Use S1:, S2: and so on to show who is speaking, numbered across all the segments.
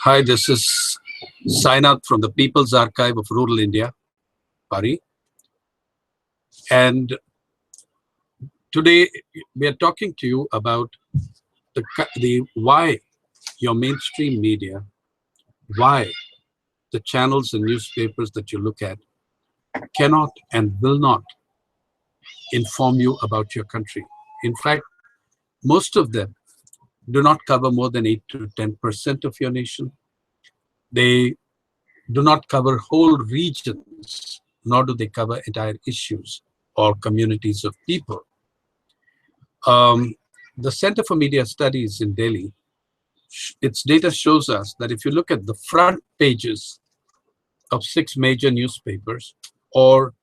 S1: Hi, this is Sainath from the People's Archive of Rural India, PARI. And today we are talking to you about the why your mainstream media, why the channels and newspapers that you look at cannot and will not inform you about your country. In fact, most of them do not cover more than 8 to 10% of your nation. They do not cover whole regions, nor do they cover entire issues or communities of people. The Center for Media Studies in Delhi, its data shows us that if you look at the front pages of 6 major newspapers or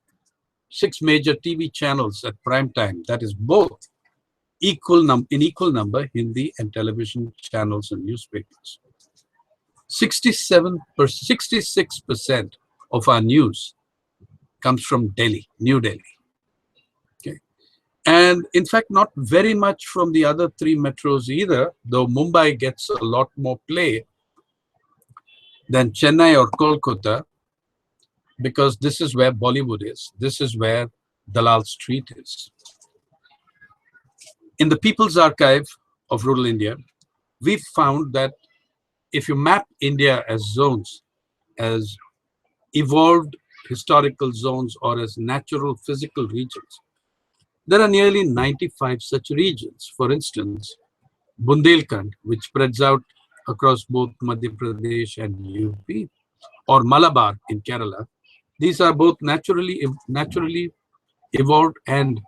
S1: 6 major TV channels at prime time, that is both in equal number Hindi and television channels and newspapers. 66% of our news comes from Delhi, New Delhi. Okay. And in fact, not very much from the other 3 metros either, though Mumbai gets a lot more play than Chennai or Kolkata, because this is where Bollywood is. This is where Dalal Street is. In the People's Archive of Rural India, we found that if you map India as zones, as evolved historical zones or as natural physical regions, there are nearly 95 such regions. For instance, Bundelkhand, which spreads out across both Madhya Pradesh and UP, or Malabar in Kerala, these are both naturally evolved and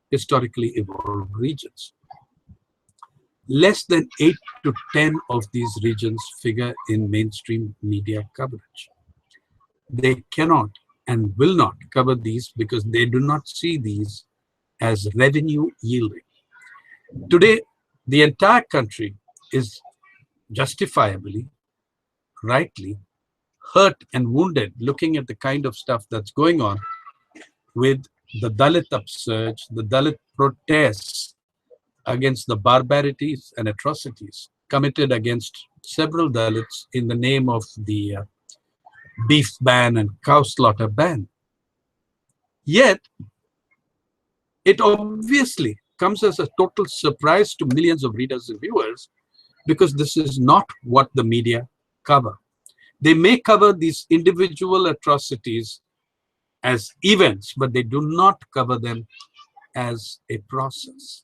S1: historically evolved regions. Less than 8 to 10 of these regions figure in mainstream media coverage. They cannot and will not cover these because they do not see these as revenue yielding. Today, the entire country is justifiably, rightly, hurt and wounded looking at the kind of stuff that's going on with the Dalit upsurge, the Dalit protests against the barbarities and atrocities committed against several Dalits in the name of the beef ban and cow slaughter ban. Yet, it obviously comes as a total surprise to millions of readers and viewers because this is not what the media cover. They may cover these individual atrocities as events, but they do not cover them as a process.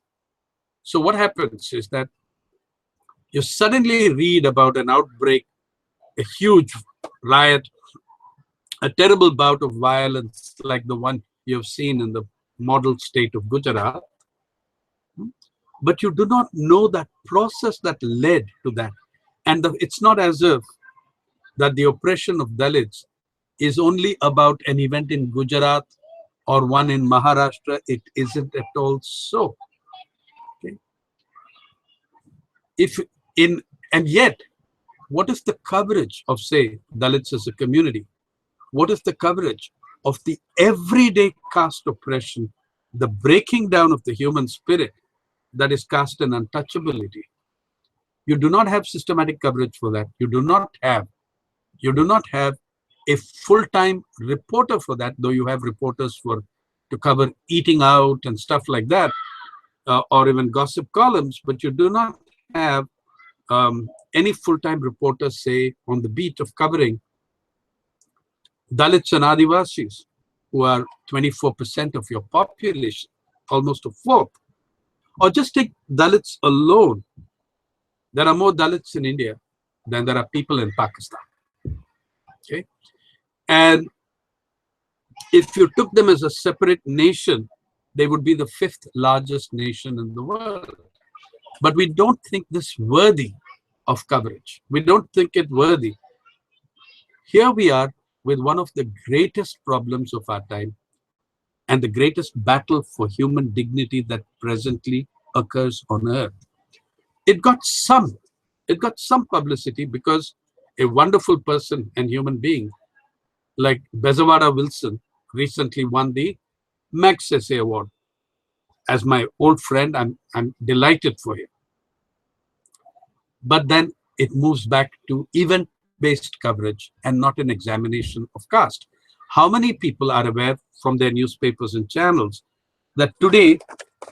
S1: So what happens is that you suddenly read about an outbreak, a huge riot, a terrible bout of violence like the one you have seen in the model state of Gujarat, but you do not know that process that led to that. And it's not as if that the oppression of Dalits is only about an event in Gujarat or one in Maharashtra. It isn't at all so. Okay. And yet, what is the coverage of, say, Dalits as a community? What is the coverage of the everyday caste oppression, the breaking down of the human spirit that is caste and untouchability? You do not have systematic coverage for that. You do not have a full-time reporter for that, though you have reporters to cover eating out and stuff like that, or even gossip columns, but you do not have any full-time reporters, say, on the beat of covering Dalits and Adivasis, who are 24% of your population, almost a fourth. Or just take Dalits alone. There are more Dalits in India than there are people in Pakistan. Okay? And if you took them as a separate nation, they would be the 5th largest nation in the world. But we don't think this worthy of coverage. We don't think it worthy. Here we are with one of the greatest problems of our time and the greatest battle for human dignity that presently occurs on earth. It got some publicity because a wonderful person and human being like Bezawada Wilson recently won the Magsaysay Award. As my old friend, I'm delighted for him. But then it moves back to even fact-based coverage and not an examination of caste. How many people are aware from their newspapers and channels that today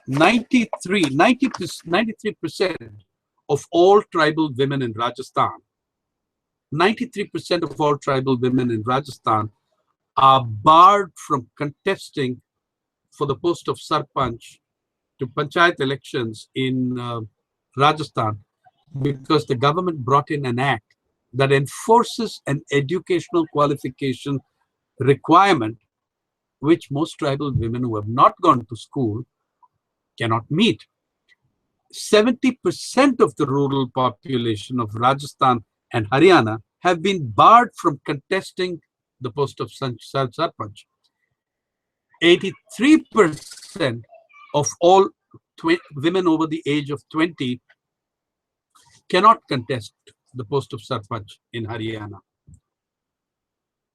S1: 93% of all tribal women in Rajasthan, 93% of all tribal women in Rajasthan are barred from contesting for the post of Sarpanch to Panchayat elections in Rajasthan, because the government brought in an act that enforces an educational qualification requirement which most tribal women who have not gone to school cannot meet. 70% of the rural population of Rajasthan and Haryana have been barred from contesting the post of Sarpanch. 83% of all women over the age of 20 cannot contest the post of Sarpanch in Haryana.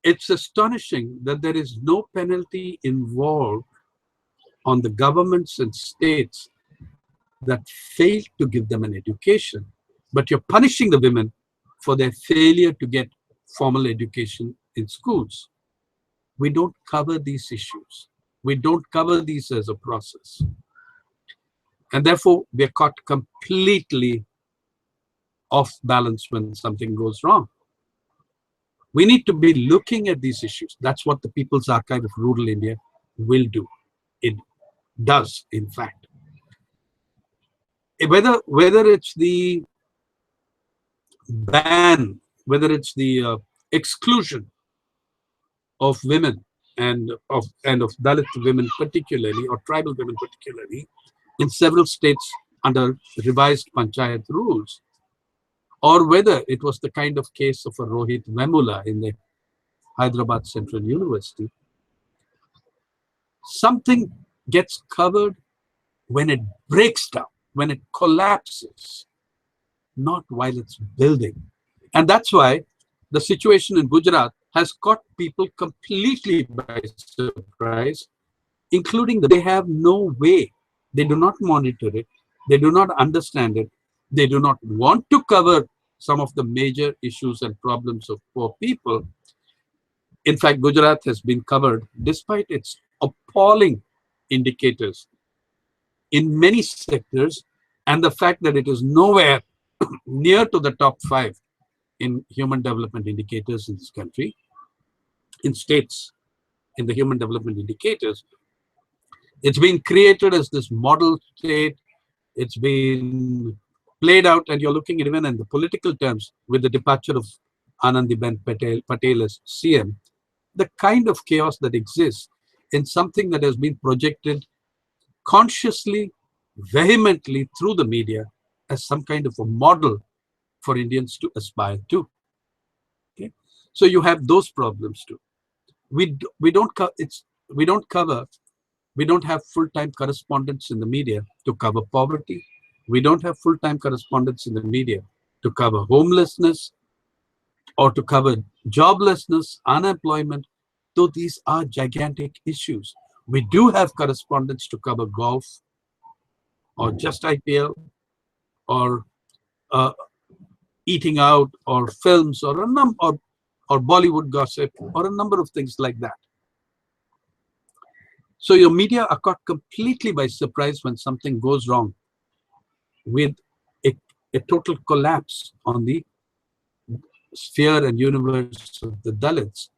S1: It's astonishing that there is no penalty involved on the governments and states that fail to give them an education, but you're punishing the women for their failure to get formal education in schools. We don't cover these issues. We don't cover these as a process. And therefore, we're caught completely off balance when something goes wrong. We need to be looking at these issues. That's what the People's Archive of Rural India will do. It does, in fact. Whether it's the ban, whether it's the exclusion of women and of Dalit women particularly, or tribal women particularly, in several states under revised Panchayat rules, or whether it was the kind of case of a Rohit Vemula in the Hyderabad Central University, something gets covered when it breaks down, when it collapses, not while it's building. And that's why the situation in Gujarat has caught people completely by surprise, including that they have no way. They do not monitor it. They do not understand it. They do not want to cover some of the major issues and problems of poor people. In fact, Gujarat has been covered despite its appalling indicators in many sectors, and the fact that it is nowhere near to the top 5 in human development indicators in this country, in states, in the human development indicators. It's been created as this model state. It's been played out, and you're looking at even in the political terms with the departure of Anandiben Patel as CM, the kind of chaos that exists in something that has been projected consciously, vehemently through the media as some kind of a model for Indians to aspire to. Okay? So you have those problems too. We don't have full-time correspondents in the media to cover poverty. We don't have full-time correspondents in the media to cover homelessness or to cover joblessness, unemployment, though these are gigantic issues. We do have correspondents to cover golf or just IPL or eating out or films or or Bollywood gossip or a number of things like that. So your media are caught completely by surprise when something goes wrong, with a total collapse on the sphere and universe of the Dalits,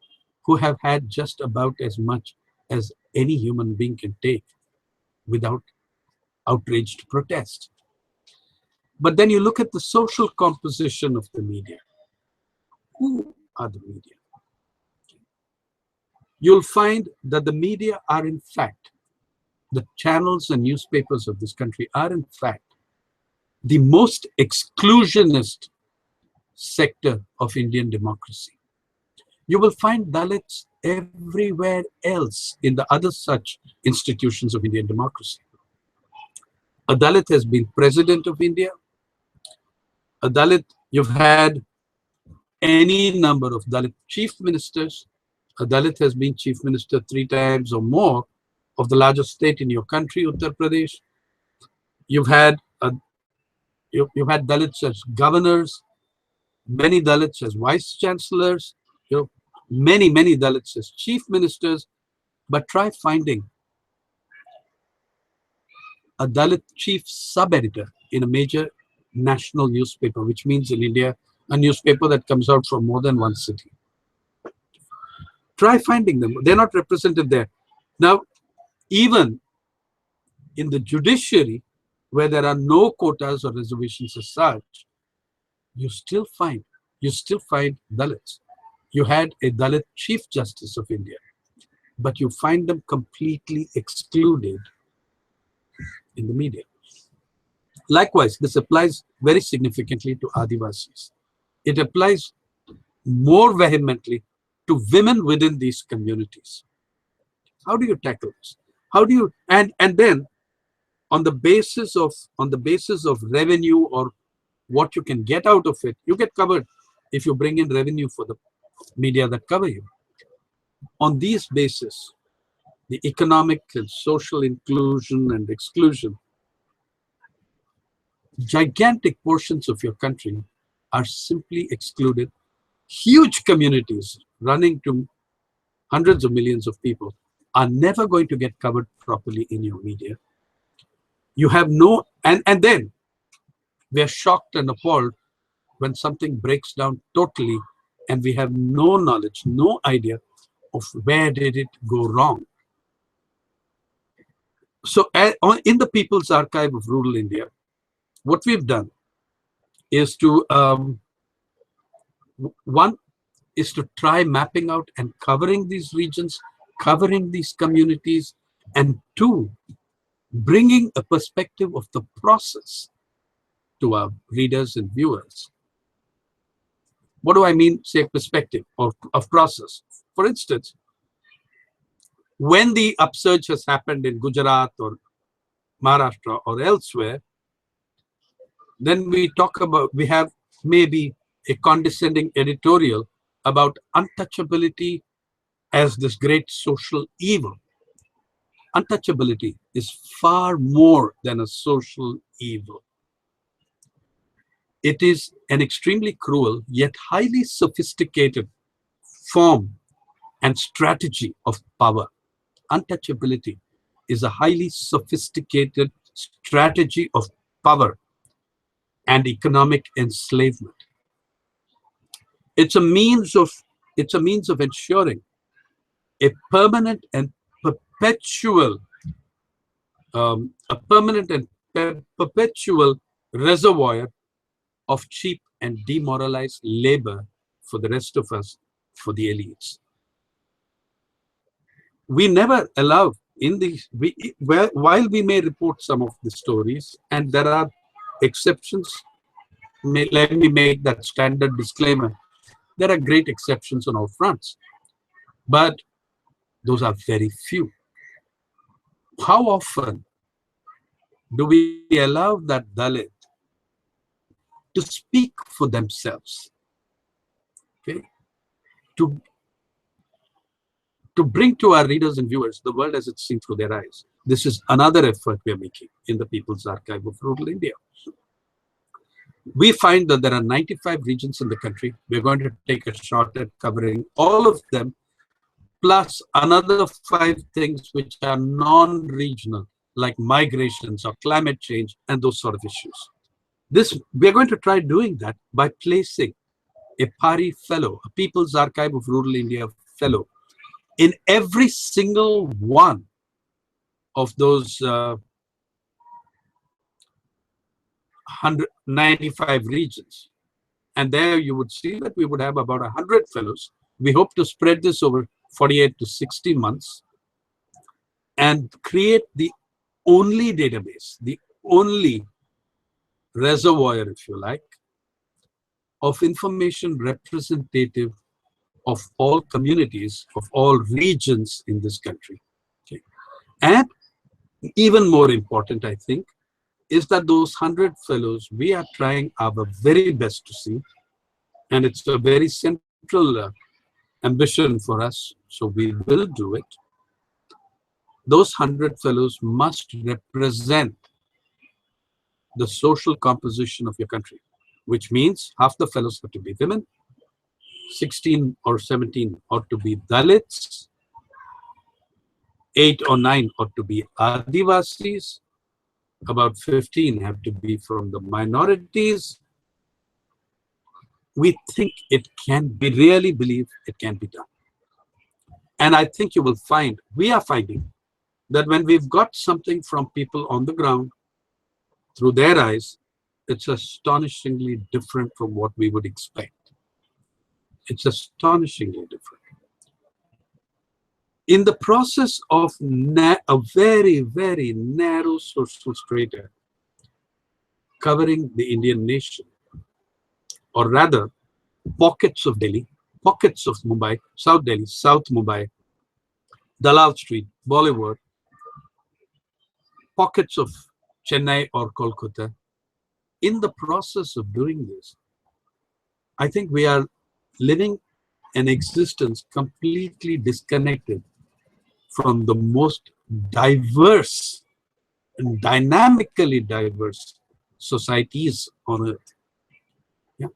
S1: who have had just about as much as any human being can take without outraged protest. But then you look at the social composition of the media. Who are the media? You'll find that the media are, in fact, the channels and newspapers of this country are, in fact, the most exclusionist sector of Indian democracy. You will find Dalits everywhere else in the other such institutions of Indian democracy. A Dalit has been president of India. A Dalit, you've had any number of Dalit chief ministers. A Dalit has been chief minister 3 times or more of the largest state in your country, Uttar Pradesh. You've had Dalits as governors. many Dalits as vice chancellors, many Dalits as chief ministers, but try finding a Dalit chief sub-editor in a major national newspaper, which means in India, a newspaper that comes out from more than one city. Try finding them. They're not represented there. Now, even in the judiciary, where there are no quotas or reservations as such, you still find Dalits. You had a Dalit Chief Justice of India, but you find them completely excluded in the media. Likewise, this applies very significantly to Adivasis. It applies more vehemently to women within these communities. How do you tackle this? How do you, and then on the basis of revenue or what you can get out of it, you get covered if you bring in revenue for the media that cover you. On these basis, the economic and social inclusion and exclusion, gigantic portions of your country are simply excluded. Huge communities running to hundreds of millions of people are never going to get covered properly in your media. You have no, and then we are shocked and appalled when something breaks down totally and we have no knowledge, no idea of where did it go wrong. So in the People's Archive of Rural India, what we've done is to, one is to try mapping out and covering these regions, covering these communities, and two, bringing a perspective of the process to our readers and viewers. What do I mean, say, perspective of process? For instance, when the upsurge has happened in Gujarat or Maharashtra or elsewhere, then we talk about, we have maybe a condescending editorial about untouchability as this great social evil. Untouchability is far more than a social evil. It is an extremely cruel yet highly sophisticated form and strategy of power. Untouchability is a highly sophisticated strategy of power and economic enslavement. It's a means of ensuring a permanent and perpetual reservoir of cheap and demoralized labor for the rest of us, for the elites. We never allow in these, while we may report some of the stories, and there are exceptions, let me make that standard disclaimer, there are great exceptions on all fronts, but those are very few. How often do we allow that Dalit to speak for themselves? Okay, to bring to our readers and viewers the world as it's seen through their eyes. This is another effort we are making in the People's Archive of Rural India. We find that there are 95 regions in the country. We're going to take a shot at covering all of them, plus another 5 things which are non-regional, like migrations or climate change and those sort of issues. We're going to try doing that by placing a PARI fellow, a People's Archive of Rural India fellow, in every single one of those 195 regions. And there you would see that we would have about 100 fellows. We hope to spread this over 48 to 60 months and create the only database, the only reservoir, if you like, of information representative of all communities, of all regions in this country. Okay. And even more important, I think, is that those 100 fellows, we are trying our very best to see, and it's a very central ambition for us, so we will do it. Those 100 fellows must represent the social composition of your country. which means half the fellows have to be women, 16 or 17 ought to be Dalits, 8 or 9 ought to be Adivasis, about 15 have to be from the minorities. We think it can be, really believe it can be done. And I think you will find, we are finding, that when we've got something from people on the ground through their eyes, it's astonishingly different from what we would expect. It's astonishingly different. In the process of a very, very narrow social strata covering the Indian nation, or rather pockets of Delhi, pockets of Mumbai, South Delhi, South Mumbai, Dalal Street, Bollywood, pockets of Chennai or Kolkata. In the process of doing this, I think we are living an existence completely disconnected from the most diverse and dynamically diverse societies on earth. Yeah.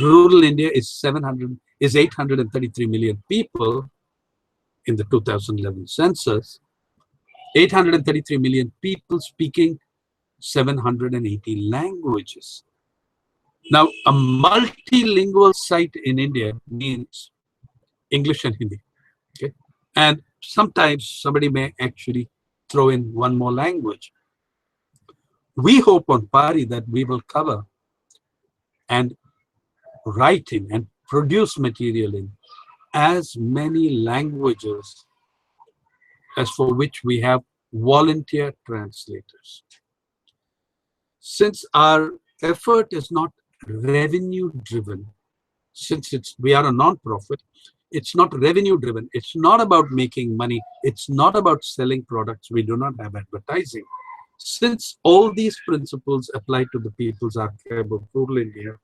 S1: Rural India is 833 million people in the 2011 census. 833 million people speaking 780 languages. Now, a multilingual site in India means English and Hindi. Okay? And sometimes somebody may actually throw in one more language. We hope on PARI that we will cover and write in and produce material in as many languages as for which we have volunteer translators. Since our effort is not revenue driven, since we are a non-profit, it's not revenue driven. It's not about making money. It's not about selling products. We do not have advertising. Since all these principles apply to the People's Archive of Rural India,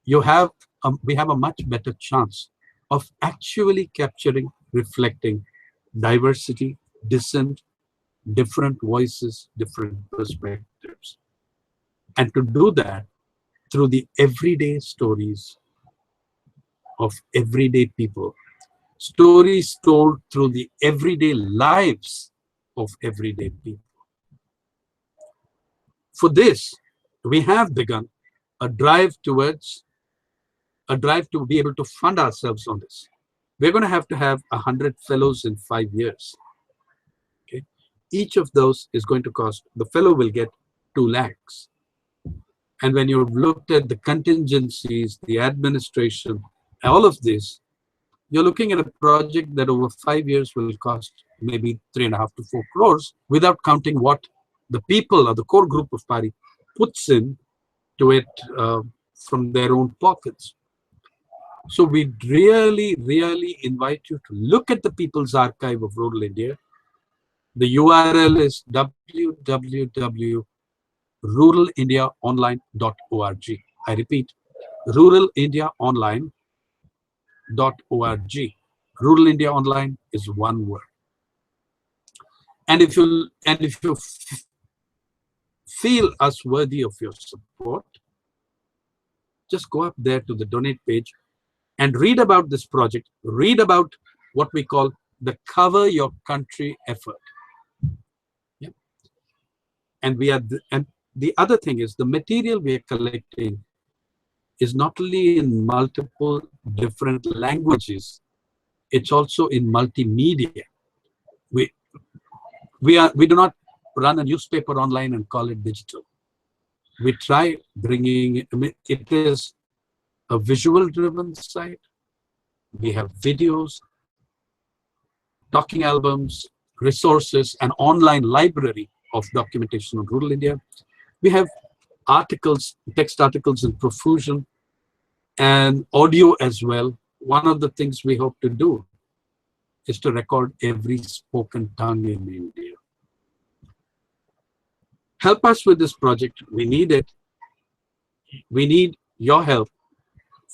S1: we have a much better chance of actually capturing, reflecting diversity, dissent, different voices, different perspectives. And to do that through the everyday stories of everyday people, stories told through the everyday lives of everyday people. For this, we have begun a drive to be able to fund ourselves on this. We're going to have 100 fellows in 5 years. Okay? Each of those is going to cost, the fellow will get 2 lakhs. And when you've looked at the contingencies, the administration, all of this, you're looking at a project that over 5 years will cost maybe 3.5 to 4 crores, without counting what the people or the core group of PARI puts in to it from their own pockets. So we really, really invite you to look at the People's Archive of Rural India. The URL is www.ruralindiaonline.org. I repeat, ruralindiaonline.org. Rural India Online is one word. And if you feel us worthy of your support, just go up there to the donate page and read about this project. Read about what we call the Cover Your Country effort. Yeah. And the other thing is, the material we are collecting is not only in multiple different languages, it's also in multimedia. We do not run a newspaper online and call it digital. We try bringing, it is a visual driven site. We have videos, talking albums, resources, an online library of documentation on rural India. We have articles, text articles in profusion, and audio as well. One of the things we hope to do is to record every spoken tongue in India. Help us with this project. We need it. We need your help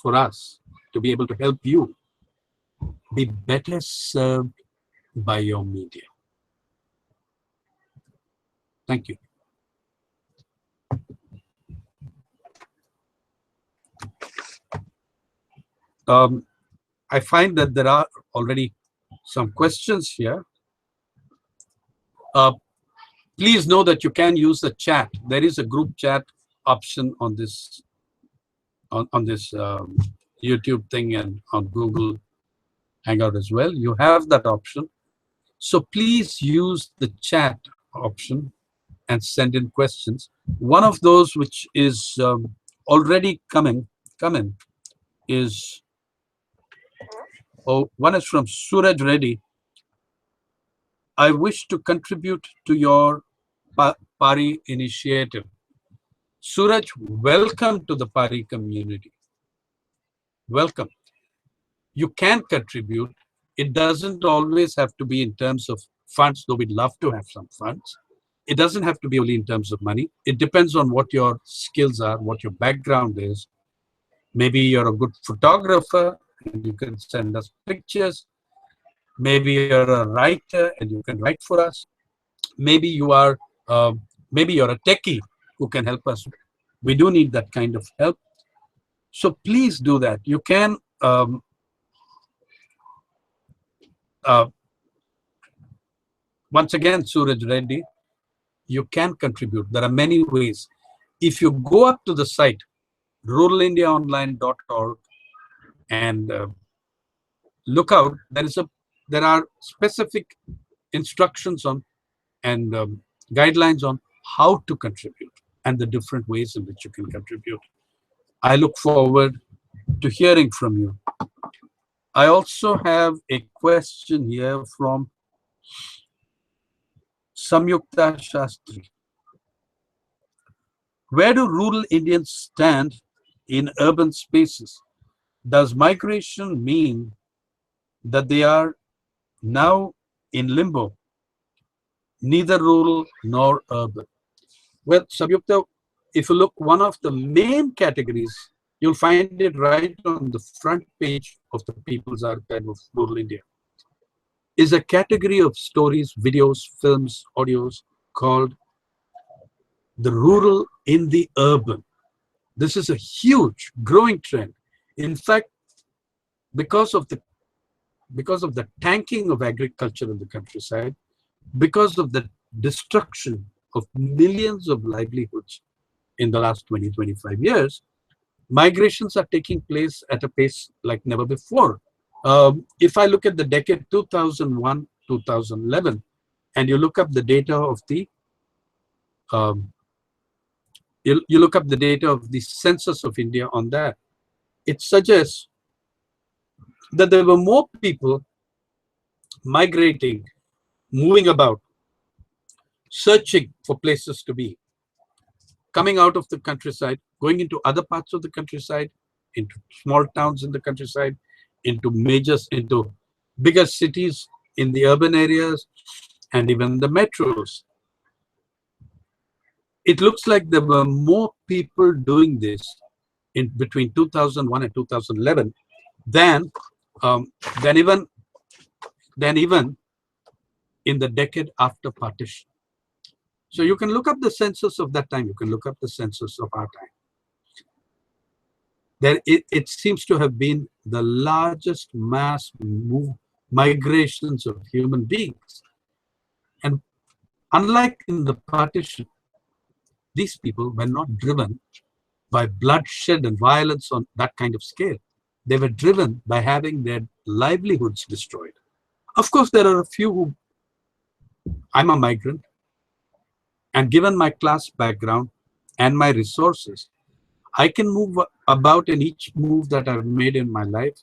S1: for us to be able to help you be better served by your media. Thank you. I find that there are already some questions here. Uh, Please know that you can use the chat. There is a group chat option on this YouTube thing and on Google Hangout as well. You have that option. So please use the chat option and send in questions. One of those which is already coming is, one is from Suraj Reddy. I wish to contribute to your PARI initiative. Suraj, welcome to the PARI community. Welcome. You can contribute. It doesn't always have to be in terms of funds, though we'd love to have some funds. It doesn't have to be only in terms of money. It depends on what your skills are, what your background is. Maybe you're a good photographer and you can send us pictures. Maybe you're a writer and you can write for us. Maybe you are, maybe you're a techie who can help us. We do need that kind of help. So please do that. You can once again, Suraj Reddy, you can contribute. There are many ways. If you go up to the site, ruralindiaonline.org, and look out, there are specific instructions on and guidelines on how to contribute and the different ways in which you can contribute. I look forward to hearing from you. I also have a question here from Samyukta Shastri. Where do rural Indians stand in urban spaces? Does migration mean that they are now in limbo, neither rural nor urban? Well, Samyukta, if you look, one of the main categories, you'll find it right on the front page of the People's Archive of Rural India, is a category of stories, videos, films, audios called the rural in the urban. This is a huge growing trend. In fact, because of the tanking of agriculture in the countryside, because of the destruction of millions of livelihoods in the last 20, 25 years, migrations are taking place at a pace like never before. If I look at the decade 2001, 2011, and you look up the data of the you look up the data of the census of India on that, it suggests that there were more people migrating, moving about, searching for places to be, coming out of the countryside, going into other parts of the countryside, into small towns in the countryside, into bigger cities in the urban areas, and even the metros. It looks like there were more people doing this in between 2001 and 2011 than even in the decade after partition. So you can look up the census of that time. You can look up the census of our time. It seems to have been the largest mass migrations of human beings. And unlike in the partition, these people were not driven by bloodshed and violence on that kind of scale. They were driven by having their livelihoods destroyed. Of course, there are a few who, I'm a migrant, and given my class background and my resources, I can move about, and each move that I've made in my life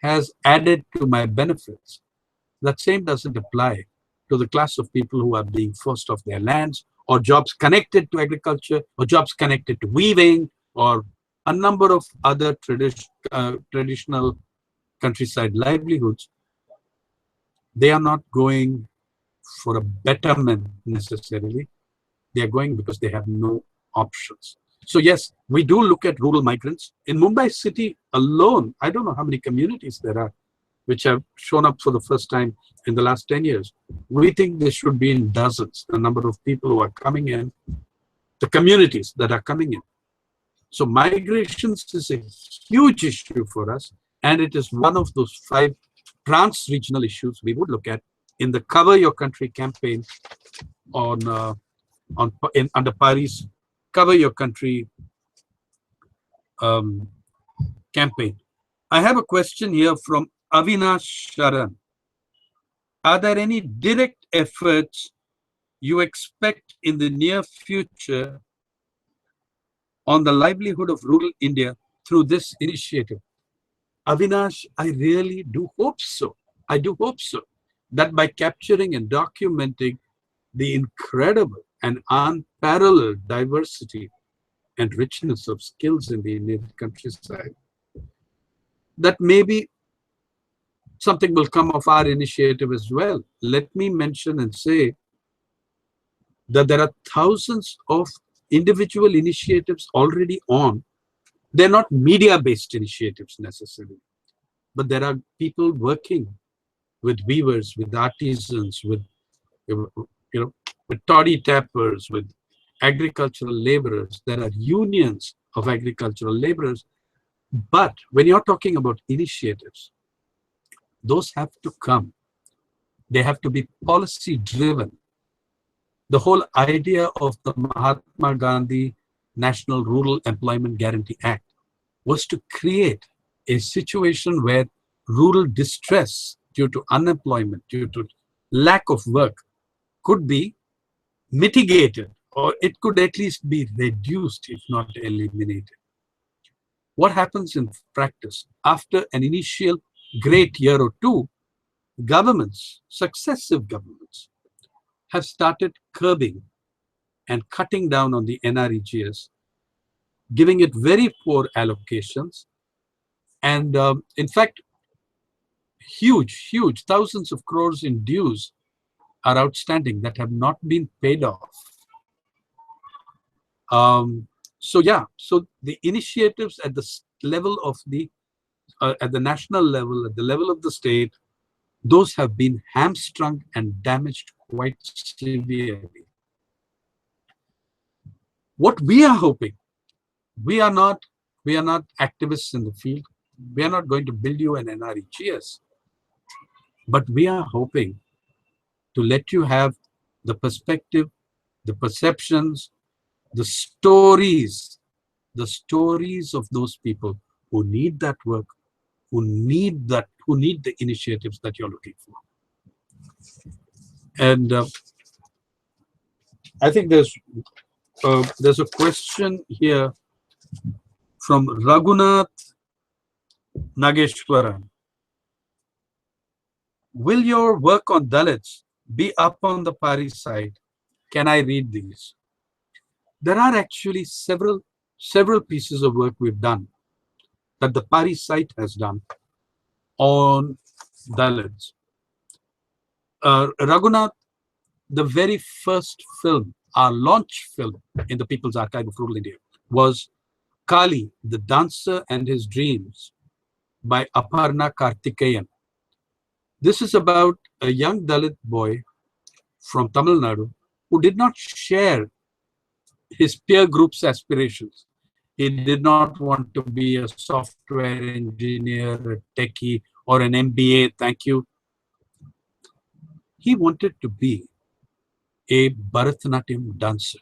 S1: has added to my benefits. That same doesn't apply to the class of people who are being forced off their lands, or jobs connected to agriculture, or jobs connected to weaving, or a number of other traditional countryside livelihoods. They are not going for a betterment necessarily. They are going because they have no options. So yes, we do look at rural migrants. In Mumbai city alone, I don't know how many communities there are which have shown up for the first time in the last 10 years. We think there should be in dozens, the number of people who are coming in, the communities that are coming in. So migrations is a huge issue for us. And it is one of those 5 trans-regional issues we would look at in the Cover Your Country campaign under PARI's Cover Your Country um, campaign. I have a question here from Avinash Sharan. Are there any direct efforts you expect in the near future on the livelihood of rural India through this initiative? Avinash, I really do hope so. I do hope so. That by capturing and documenting the incredible and unparalleled diversity and richness of skills in the Indian countryside, that maybe something will come of our initiative as well. Let me mention and say that there are thousands of individual initiatives already on. They're not media-based initiatives necessarily, but there are people working with weavers, with artisans, with with toddy tappers, with agricultural laborers. There are unions of agricultural laborers. But when you're talking about initiatives, those have to come. They have to be policy driven. The whole idea of the Mahatma Gandhi National Rural Employment Guarantee Act was to create a situation where rural distress due to unemployment, due to lack of work, could be mitigated, or it could at least be reduced, if not eliminated. What happens in practice? After an initial great year or two, governments, successive governments, have started curbing and cutting down on the NREGS, giving it very poor allocations, and in fact, huge thousands of crores in dues are outstanding that have not been paid off. So yeah, so the initiatives at the level of at the national level, at the level of the state, those have been hamstrung and damaged quite severely. What we are hoping, we are not activists in the field. We are not going to build you an NREGS, but we are hoping to let you have the perspective, the perceptions, the stories of those people who need that work, who need the initiatives that you're looking for. And I think there's a question here from Raghunath Nageshwaran. Will your work on Dalits be up on the PARI site? Can I read these? There are actually several pieces of work we've done that the PARI site has done on Dalits. Raghunath, the very first film, our launch film in the People's Archive of Rural India, was Kali, the Dancer and His Dreams by Aparna Karthikeyan. This is about a young Dalit boy from Tamil Nadu who did not share his peer group's aspirations. He did not want to be a software engineer, a techie, or an MBA, thank you. He wanted to be a Bharatanatyam dancer.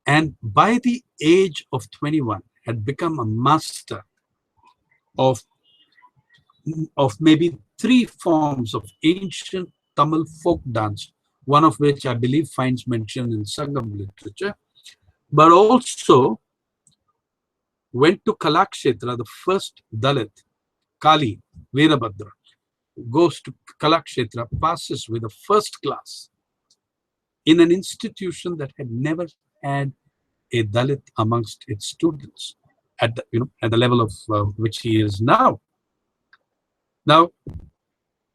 S1: And by the age of 21, had become a master of maybe 3 forms of ancient Tamil folk dance, one of which I believe finds mention in Sangam literature, but also went to Kalakshetra, the first Dalit, Kali, Veerabhadra, goes to Kalakshetra, passes with a first class in an institution that had never had a Dalit amongst its students at the level of which he is now. Now,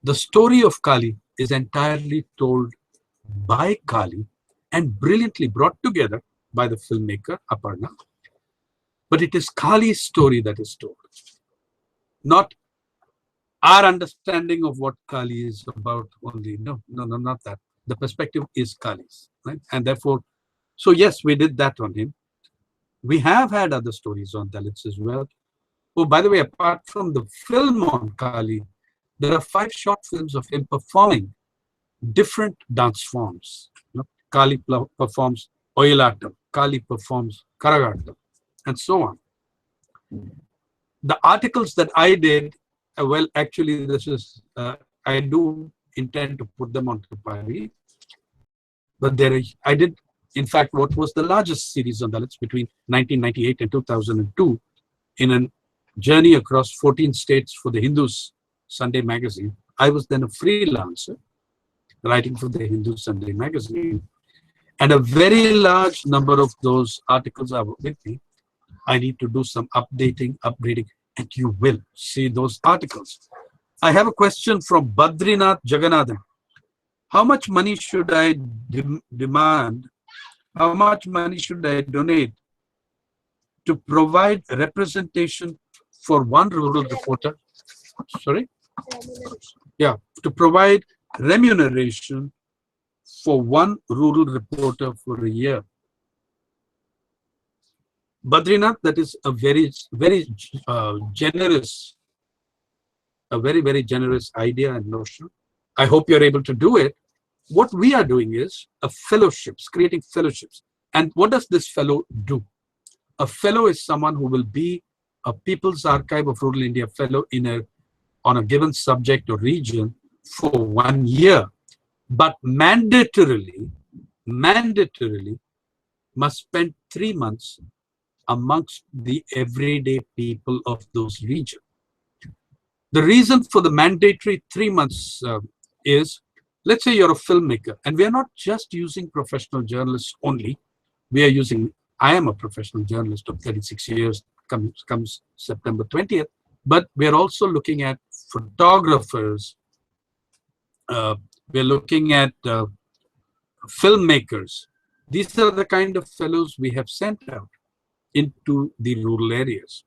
S1: the story of Kali is entirely told by Kali and brilliantly brought together by the filmmaker Aparna. But it is Kali's story that is told, not our understanding of what Kali is about only. No, not that. The perspective is Kali's, right? And therefore, so yes, we did that on him. We have had other stories on Dalits as well. Oh, by the way, apart from the film on Kali, there are 5 short films of him performing different dance forms. Kali performs Oyilatam, Kali performs Karagatam, and so on. The articles that I did, well, actually, this is, I do intend to put them onto PARI, but I did, in fact, what was the largest series on Dalits between 1998 and 2002 in a journey across 14 states for the Hindus Sunday magazine. I was then a freelancer writing for the Hindu Sunday magazine. And a very large number of those articles are with me. I need to do some upgrading, and you will see those articles. I have a question from Badrinath Jagannathan. How much money should I demand? How much money should I donate to provide representation for one rural reporter? Sorry? Yeah, to provide remuneration for one rural reporter for a year. Badrinath, that is a very generous, very generous idea and notion. I hope you're able to do it. What we are doing is creating fellowships. And what does this fellow do? A fellow is someone who will be a People's Archive of Rural India fellow on a given subject or region for 1 year, but mandatorily must spend 3 months amongst the everyday people of those regions. The reason for the mandatory 3 months is, let's say you're a filmmaker, and we are not just using professional journalists only. We are using, I am a professional journalist of 36 years, comes September 20th, but we are also looking at photographers, we're looking at filmmakers. These are the kind of fellows we have sent out into the rural areas.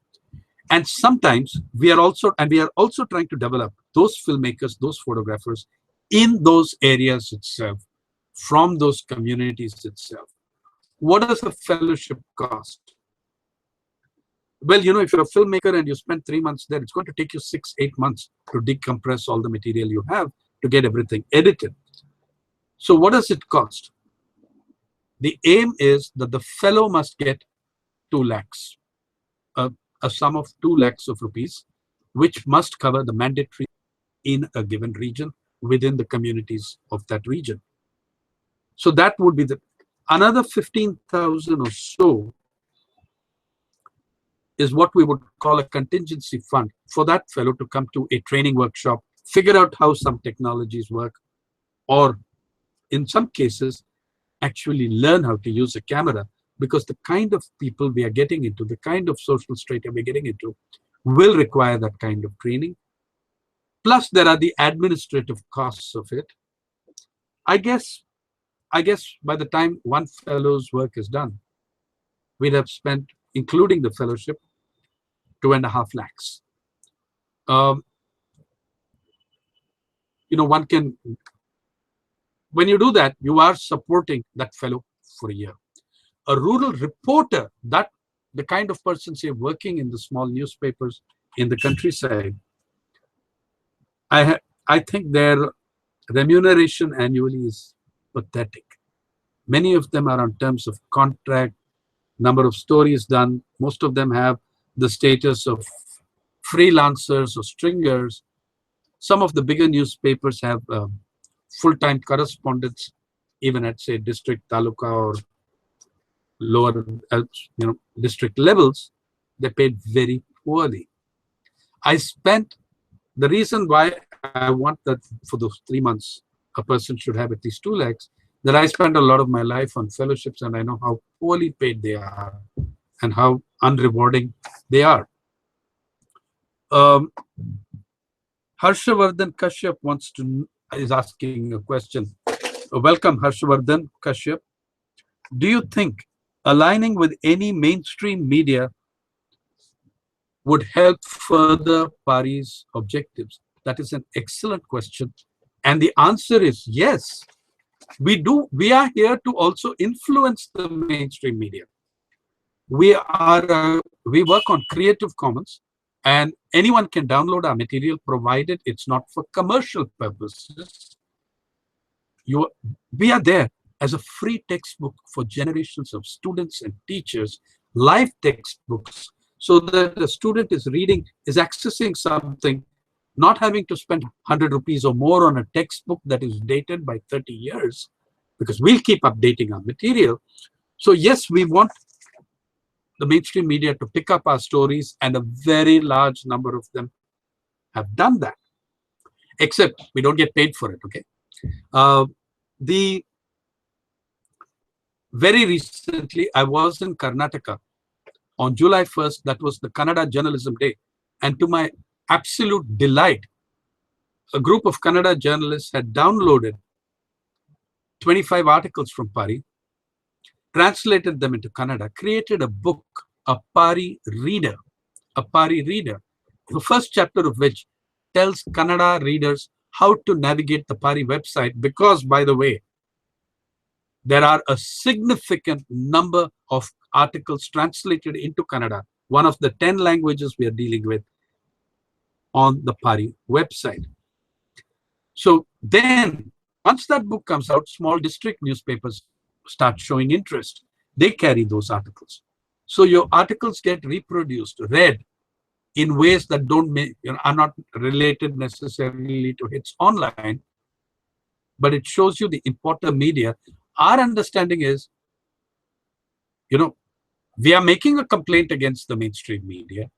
S1: And sometimes we are also trying to develop those filmmakers, those photographers in those areas itself, from those communities itself. What does a fellowship cost? Well, if you're a filmmaker and you spend 3 months there, it's going to take you 6-8 months to decompress all the material you have to get everything edited. So what does it cost? The aim is that the fellow must get 2 lakhs, a sum of 2 lakhs of rupees, which must cover the mandatory in a given region within the communities of that region. So that would be another 15,000 or so is what we would call a contingency fund for that fellow to come to a training workshop, figure out how some technologies work, or in some cases, actually learn how to use a camera, because the kind of people we are getting into, the kind of social strata we're getting into, will require that kind of training. Plus, there are the administrative costs of it. I guess by the time one fellow's work is done, we'd have spent, including the fellowship, 2.5 lakhs. One can, when you do that, you are supporting that fellow for a year. A rural reporter, that the kind of person, say, working in the small newspapers in the countryside, I think their remuneration annually is pathetic. Many of them are on terms of contract, number of stories done. Most of them have the status of freelancers or stringers. Some of the bigger newspapers have full-time correspondents, even at, say, district, taluka, or lower, district levels. They paid very poorly. The reason why I want that for those 3 months, a person should have at least 2 lakhs, that I spent a lot of my life on fellowships, and I know how poorly paid they are and how unrewarding they are. Harshavardhan Kashyap is asking a question. Welcome, Harshavardhan Kashyap. Do you think aligning with any mainstream media would help further PARI's objectives? That is an excellent question. And the answer is yes. We do. We are here to also influence the mainstream media. We work on Creative Commons. And anyone can download our material provided it's not for commercial purposes. We are there as a free textbook for generations of students and teachers, live textbooks, so that a student is reading, is accessing something, not having to spend 100 rupees or more on a textbook that is dated by 30 years, because we'll keep updating our material. So yes, we want the mainstream media to pick up our stories, and a very large number of them have done that, except we don't get paid for it, okay? The Very recently, I was in Karnataka on July 1st. That was the Kannada Journalism Day. And to my absolute delight, a group of Kannada journalists had downloaded 25 articles from PARI, translated them into Kannada, created a book, a PARI reader, the first chapter of which tells Kannada readers how to navigate the PARI website, because, by the way, there are a significant number of articles translated into Kannada, one of the 10 languages we are dealing with, on the PARI website. So then, once that book comes out, small district newspapers start showing interest. They carry those articles. So your articles get reproduced, read in ways that are not related necessarily to hits online, but it shows you the importer media. Our understanding is, we are making a complaint against the mainstream media.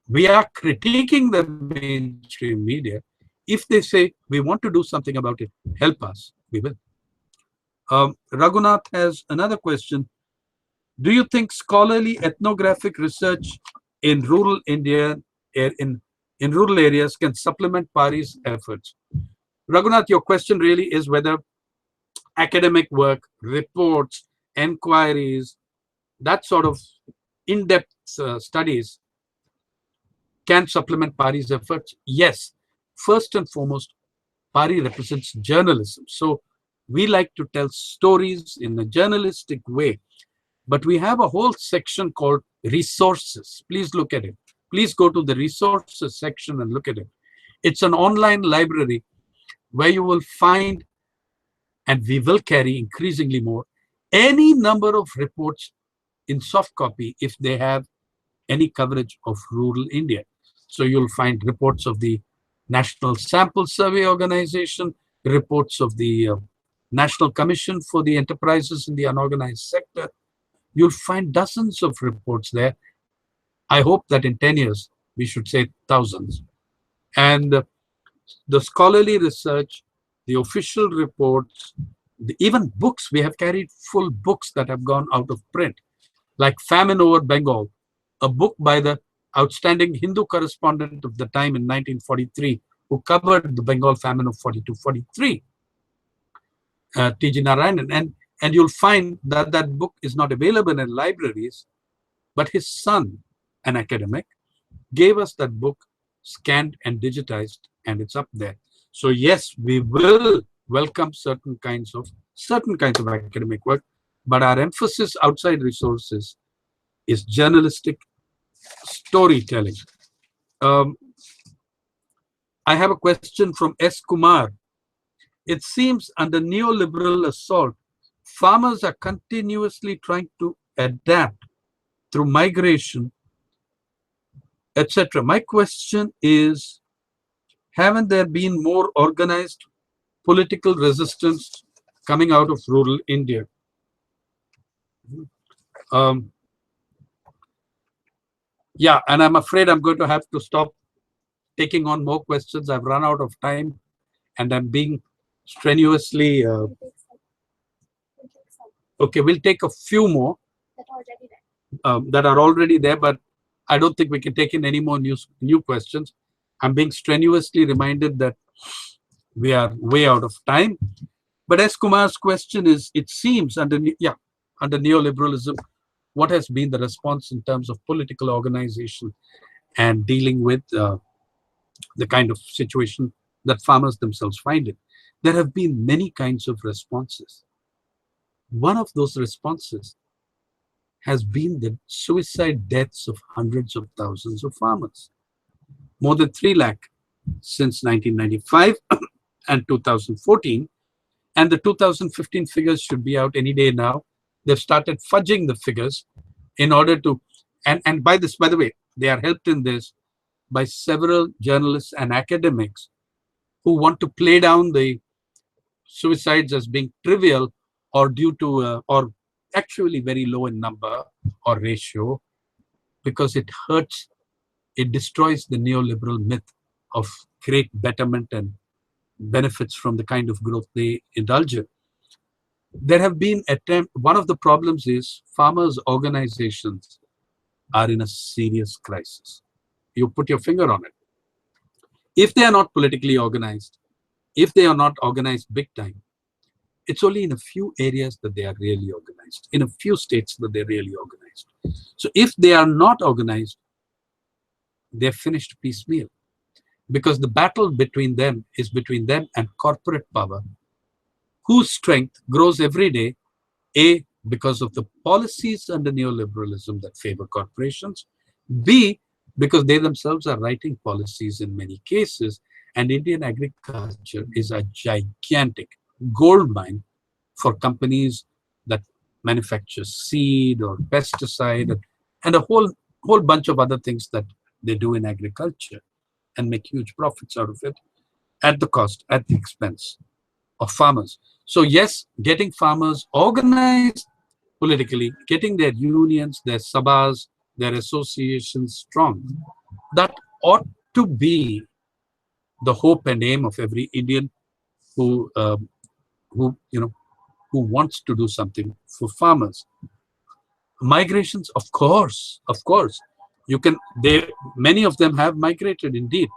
S1: We are critiquing the mainstream media. If they say, we want to do something about it, help us, we will. Raghunath has another question. Do you think scholarly ethnographic research in rural India, in rural areas, can supplement PARI's efforts? Raghunath, your question really is whether academic work, reports, inquiries, that sort of in-depth studies can supplement PARI's efforts. Yes, first and foremost, PARI represents journalism. So we like to tell stories in a journalistic way. But we have a whole section called resources. Please look at it. Please go to the resources section and look at it. It's an online library where you will find, and we will carry increasingly more, any number of reports in soft copy if they have any coverage of rural India. So you'll find reports of the National Sample Survey Organization, reports of the National Commission for the Enterprises in the Unorganized Sector. You'll find dozens of reports there. I hope that in 10 years, we should say thousands. And the scholarly research, the official reports, even books, we have carried full books that have gone out of print, like Famine Over Bengal, a book by the outstanding Hindu correspondent of the time in 1943, who covered the Bengal famine of 42-43, T.G. Narayanan. And you'll find that that book is not available in libraries, but his son, an academic, gave us that book scanned and digitized, and it's up there. So yes, we will welcome certain kinds of academic work, but our emphasis outside resources is journalistic storytelling. I have a question from S. Kumar. It seems under neoliberal assault, farmers are continuously trying to adapt through migration, etc. My question is, haven't there been more organized political resistance coming out of rural India? Yeah, and I'm afraid I'm going to have to stop taking on more questions. I've run out of time, and I'm being strenuously... Okay, we'll take a few more that are already there, but I don't think we can take in any more new questions. I'm being strenuously reminded that we are way out of time. But S. Kumar's question is, it seems under neoliberalism, what has been the response in terms of political organization and dealing with the kind of situation that farmers themselves find in? There have been many kinds of responses. One of those responses has been the suicide deaths of hundreds of thousands of farmers. more than 3 lakh since 1995 and 2014. And the 2015 figures should be out any day now. They've started fudging the figures in order to, and by this, by the way, they are helped in this by several journalists and academics who want to play down the suicides as being trivial or due to, or actually very low in number or ratio, because it hurts, it destroys the neoliberal myth of great betterment and benefits from the kind of growth they indulge in. There have been attempts. One of the problems is farmers' organizations are in a serious crisis. You put your finger on it. If they are not politically organized, if they are not organized big time, it's only in a few areas that they are really organized, in a few states that they're really organized. So if they are not organized, they're finished piecemeal, because the battle between them is between them and corporate power, whose strength grows every day, A, because of the policies under neoliberalism that favor corporations, B, because they themselves are writing policies in many cases, and Indian agriculture is a gigantic gold mine for companies that manufacture seed or pesticide and a whole bunch of other things that they do in agriculture and make huge profits out of it at the cost, at the expense of farmers. So yes, getting farmers organized politically, getting their unions, their sabhas, their associations strong, that ought to be the hope and aim of every Indian who who you know who wants to do something for farmers. Migrations, of course, you can. They many of them have migrated indeed.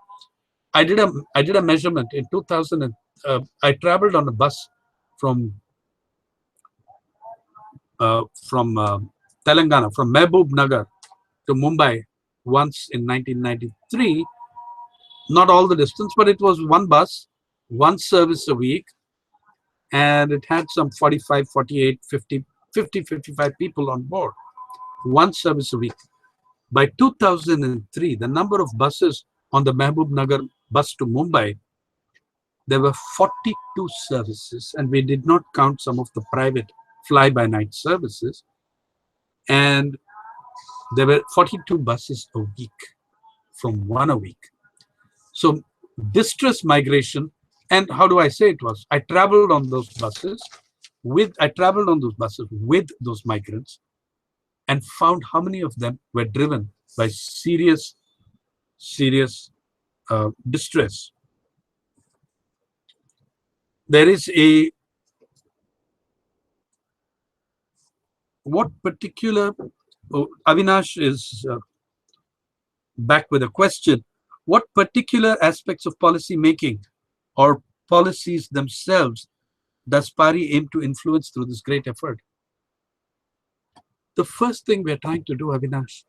S1: I did a measurement in 2000. I traveled on a bus from Telangana, from Mehboob Nagar to Mumbai once in 1993. Not all the distance, but it was one bus, one service a week, and it had some 45, 48, 50, 50, 55 people on board. One service a week. By 2003, the number of buses on the Mehboob Nagar bus to Mumbai, there were 42 services, and we did not count some of the private fly-by-night services. And there were 42 buses a week, from one a week. So distress migration, and how do I say it was? I traveled on those buses with those migrants and found how many of them were driven by serious distress. There is a what particular Avinash is back with a question. What particular aspects of policy making or policies themselves does PARI aim to influence through this great effort? The first thing we're trying to do, Avinash,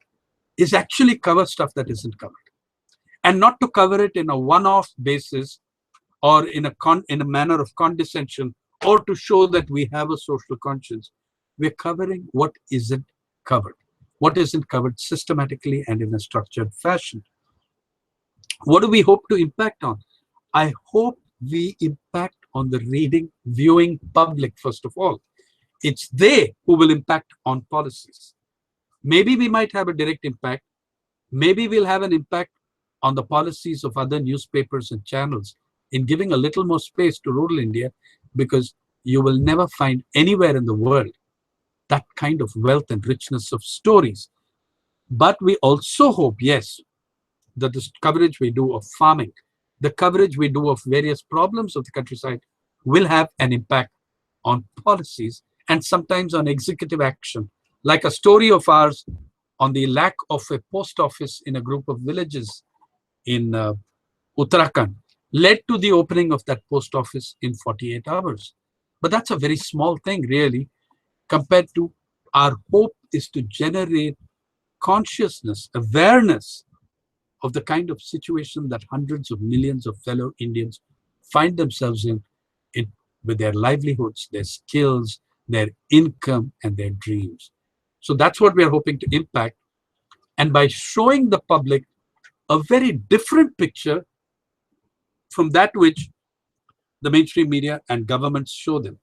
S1: is actually cover stuff that isn't covered, and not to cover it in a one-off basis or in a manner of condescension or to show that we have a social conscience. We're covering what isn't covered, systematically and in a structured fashion. What do we hope to impact on? I hope we impact on the reading, viewing public, first of all. It's they who will impact on policies. Maybe we might have a direct impact. Maybe we'll have an impact on the policies of other newspapers and channels in giving a little more space to rural India, because you will never find anywhere in the world that kind of wealth and richness of stories. But we also hope, yes, that the coverage we do of farming, the coverage we do of various problems of the countryside will have an impact on policies and sometimes on executive action. Like a story of ours on the lack of a post office in a group of villages in Uttarakhand led to the opening of that post office in 48 hours. But that's a very small thing, really, compared to our hope is to generate consciousness, awareness of the kind of situation that hundreds of millions of fellow Indians find themselves in with their livelihoods, their skills, their income, and their dreams. So that's what we are hoping to impact. And by showing the public a very different picture from that which the mainstream media and governments show them.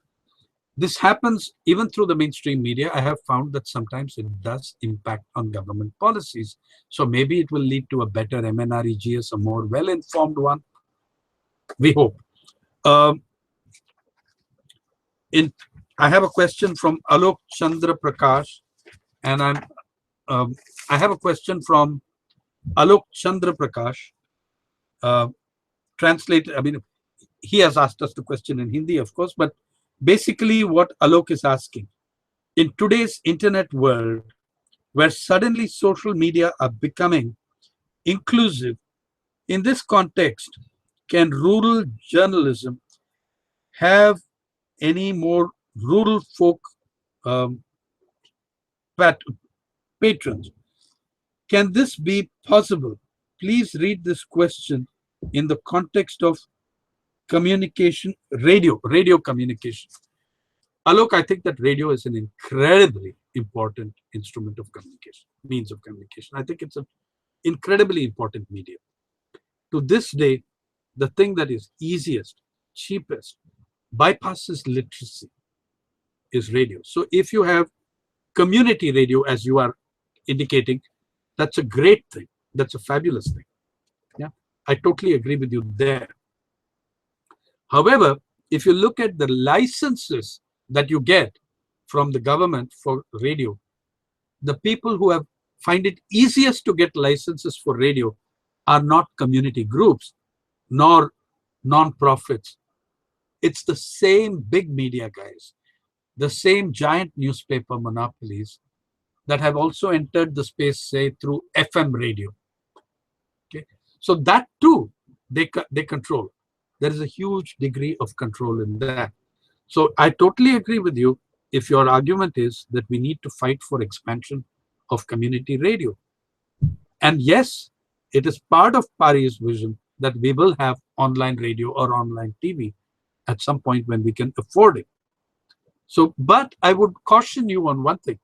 S1: This happens even through the mainstream media. I have found that sometimes it does impact on government policies. So maybe it will lead to a better MNREGS, a more well-informed one. We hope. Um, I have a question from Alok Chandra Prakash, and I have a question from Alok Chandra Prakash. Translate. I mean, he has asked us the question in Hindi, of course, but basically what Alok is asking, in today's internet world, where suddenly social media are becoming inclusive, in this context, can rural journalism have any more rural folk um, patrons? Can this be possible? Please read this question in the context of communication, radio communication. Alok, I think that radio is an incredibly important instrument of communication, means of communication. I think it's an incredibly important medium. To this day, the thing that is easiest, cheapest, bypasses literacy is radio. So if you have community radio, as you are indicating, that's a great thing. That's a fabulous thing. Yeah, I totally agree with you there. However, if you look at the licenses that you get from the government for radio, the people who have find it easiest to get licenses for radio are not community groups nor non-profits. It's the same big media guys, the same giant newspaper monopolies that have also entered the space, say, through FM radio. Okay, so that too they control. There is a huge degree of control in that. So I totally agree with you if your argument is that we need to fight for expansion of community radio. And yes, it is part of PARI's vision that we will have online radio or online TV at some point when we can afford it. So, but I would caution you on one thing.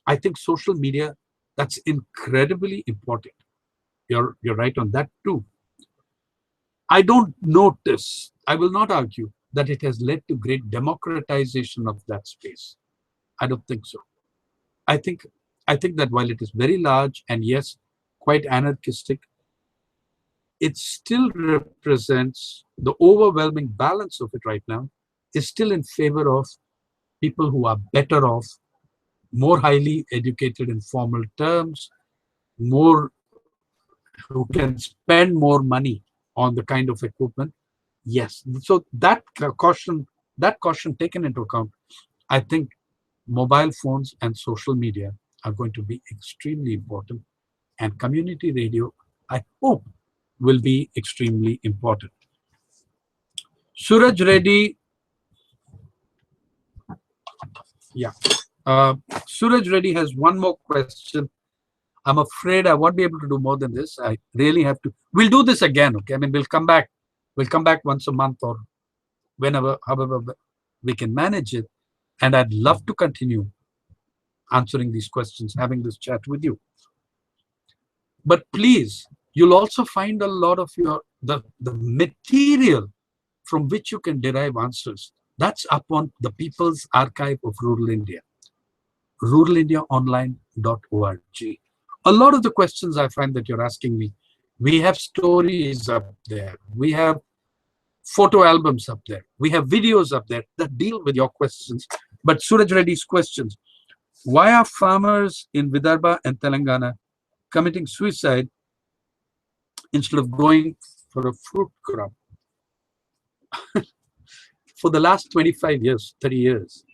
S1: I think social media, that's incredibly important. You're right on that too. I don't notice, I will not argue that it has led to great democratization of that space. I don't think so. I think that while it is very large and yes, quite anarchistic, it still represents the overwhelming balance of it right now is still in favor of people who are better off, more highly educated in formal terms, more who can spend more money on the kind of equipment. Yes, so that caution taken into account, I think mobile phones and social media are going to be extremely important, and community radio, I hope, will be extremely important. Suraj Reddy, yeah. Suraj Reddy has one more question. I'm afraid I won't be able to do more than this. I really have to. We'll do this again, okay? I mean, we'll come back. We'll come back once a month or whenever, however we can manage it. And I'd love to continue answering these questions, having this chat with you. But please, you'll also find a lot of the material from which you can derive answers. That's up on the People's Archive of Rural India, ruralindiaonline.org. A lot of the questions I find that you're asking me, we have stories up there, we have photo albums up there, we have videos up there that deal with your questions. But Suraj Reddy's questions, why are farmers in Vidarbha and Telangana committing suicide instead of going for a fruit crop? For the last 25 years, 30 years,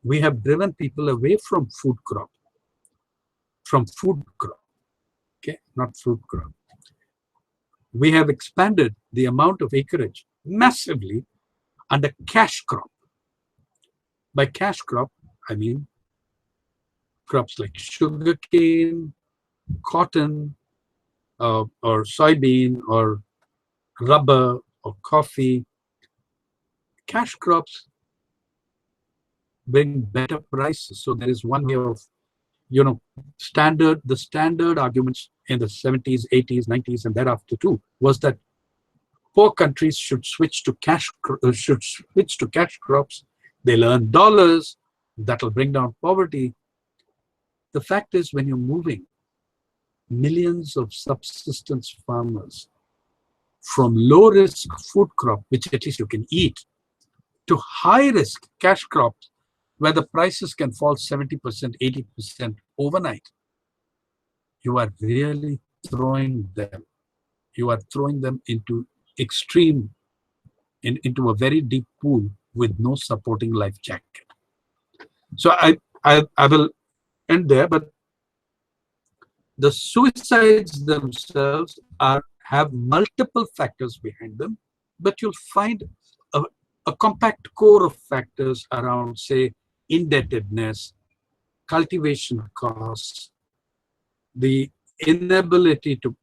S1: we have driven people away from food crop, okay, not fruit crop. We have expanded the amount of acreage massively under cash crop. By cash crop, I mean crops like sugarcane, cotton, or soybean, or rubber, or coffee. Cash crops bring better prices. So there is one way of the standard arguments in the 70s, 80s, 90s, and thereafter too was that poor countries should switch to cash crops. They'll earn dollars. That'll bring down poverty. The fact is, when you're moving millions of subsistence farmers from low-risk food crop, which at least you can eat, to high-risk cash crops, where the prices can fall 70%, 80% overnight, you are really throwing them. You are throwing them into into a very deep pool with no supporting life jacket. So I will end there, but the suicides themselves have multiple factors behind them, but you'll find a compact core of factors around, say, indebtedness, cultivation costs, the inability to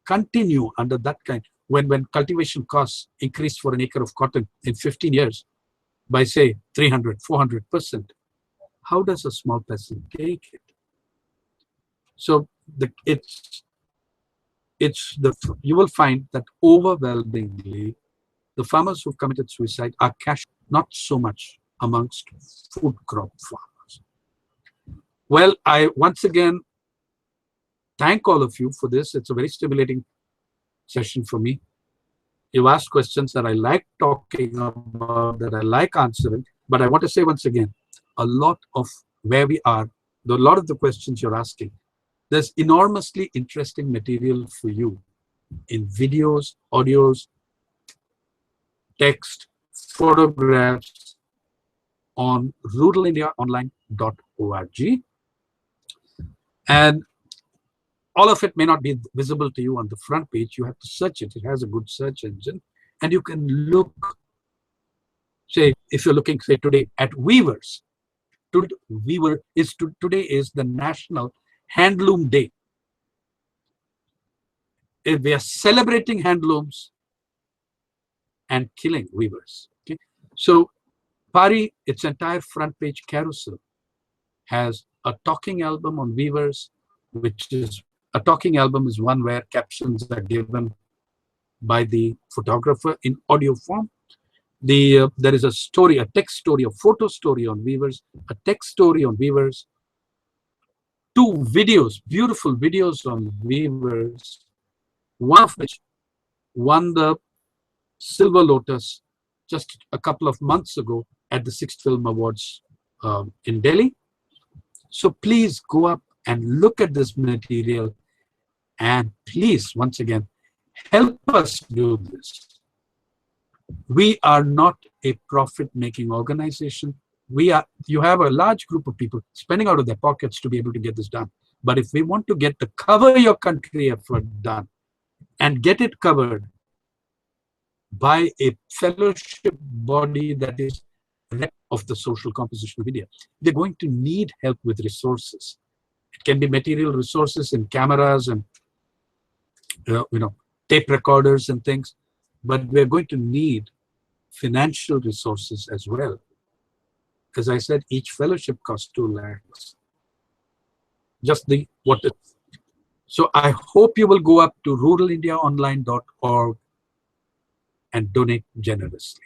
S1: continue under that kind. When cultivation costs increase for an acre of cotton in 15 years by, say, 300, 400%, how does a small peasant take it? So you will find that overwhelmingly the farmers who've committed suicide are cash, not so much amongst food crop farmers. Well, I once again thank all of you for this. It's a very stimulating session for me. You asked questions that I like talking about, that I like answering, but I want to say once again, a lot of where we are, a lot of the questions you're asking, there's enormously interesting material for you in videos, audios, text, photographs on ruralindiaonline.org. And all of it may not be visible to you on the front page. You have to search it. It has a good search engine. And you can look, say, if you're looking, say, today at weavers. Today is the National Handloom Day. We are celebrating handlooms and killing weavers. Okay? So PARI, its entire front page carousel, has a talking album on weavers, which is a talking album is one where captions are given by the photographer in audio form. There is a story, a text story, a photo story on weavers, a text story on weavers, 2 videos, beautiful videos on weavers, one of which won the Silver Lotus just a couple of months ago at the 6th Film Awards in Delhi. So please go up and look at this material, and please, once again, help us do this. We are not a profit-making organization. You have a large group of people spending out of their pockets to be able to get this done. But if we want to get the Cover Your Country effort done and get it covered by a fellowship body that is of the social composition of India, they're going to need help with resources. It can be material resources in cameras and tape recorders and things, but we're going to need financial resources as well. As I said, each fellowship costs 2 lakhs. So I hope you will go up to ruralindiaonline.org and donate generously.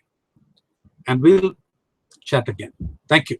S1: And we'll chat again. Thank you.